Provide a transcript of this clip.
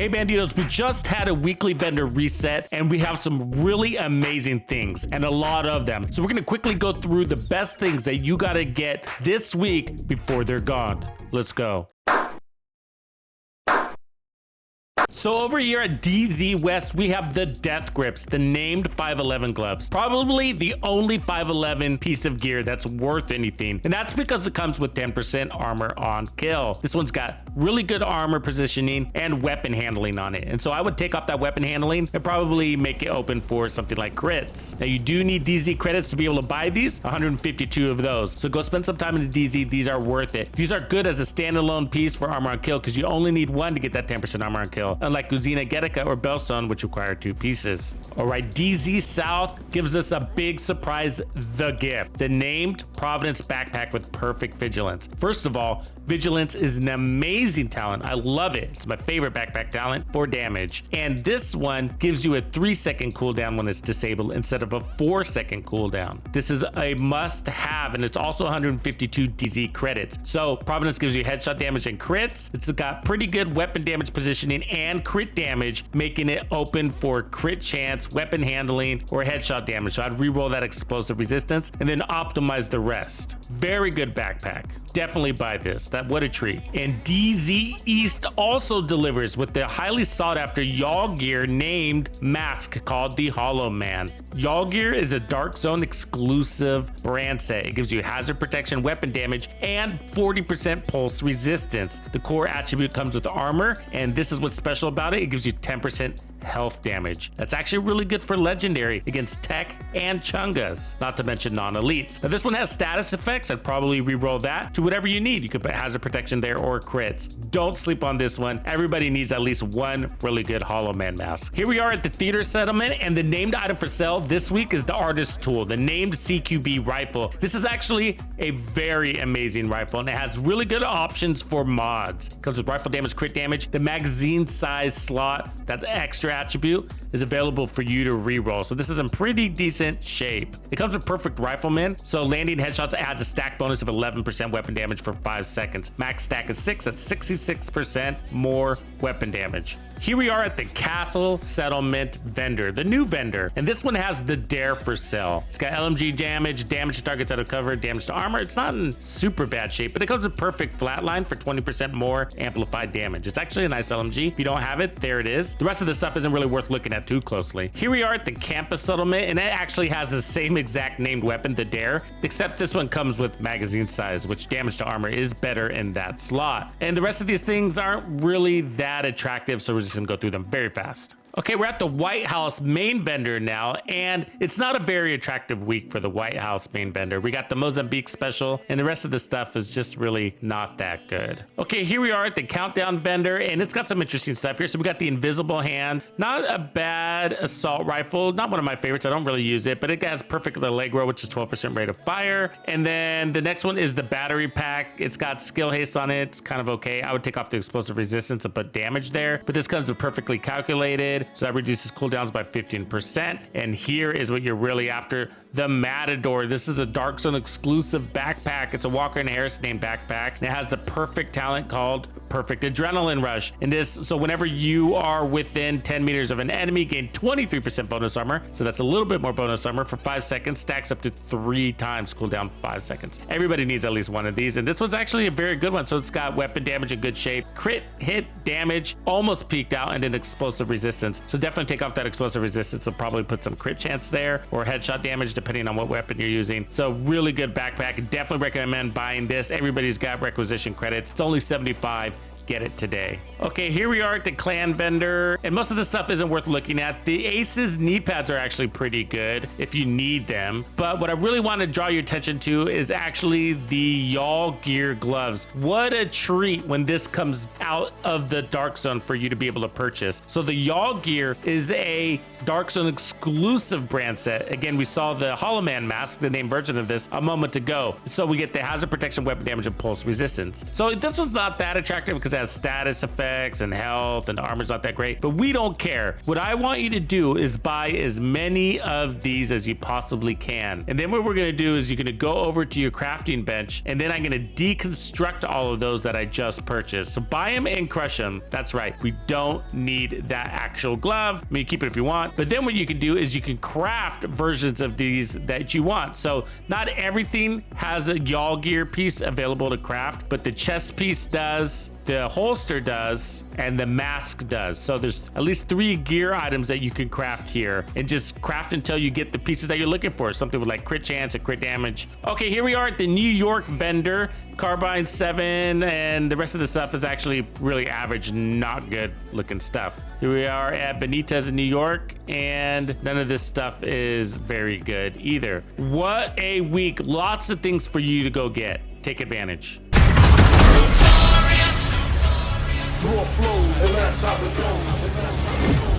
Hey Bandidos, we just had a weekly vendor reset and we have some really amazing things and a lot of them. So we're gonna quickly go through the best things that you gotta get this week before they're gone. Let's go. So over here at DZ West, we have the Death Grips, the named 511 gloves. Probably the only 511 piece of gear that's worth anything. And that's because it comes with 10% armor on kill. This one's got really good armor positioning and weapon handling on it. And so I would take off that weapon handling and probably make it open for something like crits. Now you do need DZ credits to be able to buy these, 152 of those. So go spend some time in the DZ, these are worth it. These are good as a standalone piece for armor on kill because you only need one to get that 10% armor on kill. Unlike Uzina Getica or Bellstone, which require 2 pieces. All right, DZ South gives us a big surprise, the gift. The named Providence backpack with perfect vigilance. First of all, vigilance is an amazing talent. I love it. It's my favorite backpack talent for damage. And this one gives you a 3-second cooldown when it's disabled instead of a 4-second cooldown. This is a must have, and it's also 152 DZ credits. So Providence gives you headshot damage and crits. It's got pretty good weapon damage positioning and crit damage, making it open for crit chance, weapon handling, or headshot damage. So I'd re-roll that explosive resistance and then optimize the rest. Very good backpack. Definitely buy this. What a treat. And DZ East also delivers with the highly sought after Y'all Gear named mask called the Hollowman. Y'all Gear is a Dark Zone exclusive brand set. It gives you hazard protection, weapon damage, and 40% pulse resistance. The core attribute comes with armor, and this is what's special about it. It gives you 10% health damage. That's actually really good for legendary against tech and chungas, not to mention non-elites. Now this one has status effects. I'd probably re-roll that to whatever you need. You could put hazard protection there or crits. Don't sleep on this one. Everybody needs at least one really good Hollowman mask. Here we are at the theater settlement, and the named item for sale this week is the artist tool, the named CQB rifle. This is actually a very amazing rifle, and it has really good options for mods. It comes with rifle damage, crit damage, the magazine size slot, that extra attribute is available for you to re-roll. So this is in pretty decent shape. It comes with perfect rifleman, so landing headshots adds a stack bonus of 11% weapon damage for 5 seconds. Max stack is 6, that's 66% more weapon damage. Here we are at the Castle Settlement vendor, the new vendor, and this one has the Dare for sale. It's got LMG damage, damage to targets out of cover, damage to armor. It's not in super bad shape, but it comes with perfect flatline for 20% more amplified damage. It's actually a nice LMG. If you don't have it, there it is. The rest of the stuff isn't really worth looking at too closely. Here we are at the Campus Settlement, and it actually has the same exact named weapon, the Dare, except this one comes with magazine size, which damage to armor is better in that slot. And the rest of these things aren't really that attractive, so we're just gonna go through them very fast. Okay, we're at the White House main vendor now, and it's not a very attractive week for the White House main vendor. We got the Mozambique special, and the rest of the stuff is just really not that good. Okay, here we are at the Countdown vendor, and it's got some interesting stuff here. So we got the Invisible Hand, not a bad assault rifle, not one of my favorites. I don't really use it, but it has perfect Allegro, which is 12% rate of fire. And then the next one is the Battery Pack. It's got skill haste on it. It's kind of okay. I would take off the explosive resistance and put damage there, but this comes with perfectly calculated. So that reduces cooldowns by 15%. And here is what you're really after, the Matador. This is a Dark Zone exclusive backpack. It's a Walker and Harris named backpack. And it has the perfect talent called Perfect Adrenaline Rush. And this, so whenever you are within 10 meters of an enemy, gain 23% bonus armor. So that's a little bit more bonus armor for 5 seconds, stacks up to 3 times cooldown 5 seconds. Everybody needs at least one of these. And this one's actually a very good one. So it's got weapon damage in good shape, crit hit damage, almost peaked out, and then explosive resistance. So definitely take off that explosive resistance. It'll probably put some crit chance there or headshot damage depending on what weapon you're using. So really good backpack. Definitely recommend buying this. Everybody's got requisition credits. It's only 75. Get it today. Okay, here we are at the clan vendor, and most of the stuff isn't worth looking at. The Aces knee pads are actually pretty good if you need them, but what I really want to draw your attention to is actually the Y'all Gear gloves. What a treat when this comes out of the Dark Zone for you to be able to purchase. So the Y'all Gear is a Dark Zone exclusive brand set. Again, we saw the Hollowman mask, the named version of this, a moment ago. So we get the hazard protection, weapon damage, and pulse resistance. So this was not that attractive because because it has status effects and health, and the armor's not that great, but we don't care. What I want you to do is buy as many of these as you possibly can. And then what we're gonna do is you're gonna go over to your crafting bench, and then I'm gonna deconstruct all of those that I just purchased. So buy them and crush them. That's right. We don't need that actual glove. I mean, keep it if you want. But then what you can do is you can craft versions of these that you want. So not everything has a y'all gear piece available to craft, but the chest piece does, the holster does, and the mask does. So there's at least 3 gear items that you can craft here, and just craft until you get the pieces that you're looking for. Something with like crit chance and crit damage. Okay, here we are at the New York vendor. Carbine 7, and the rest of the stuff is actually really average, not good looking stuff. Here we are at Benitez in New York, and none of this stuff is very good either. What a week. Lots of things for you to go get. Take advantage. Floor flows, and that's how it goes.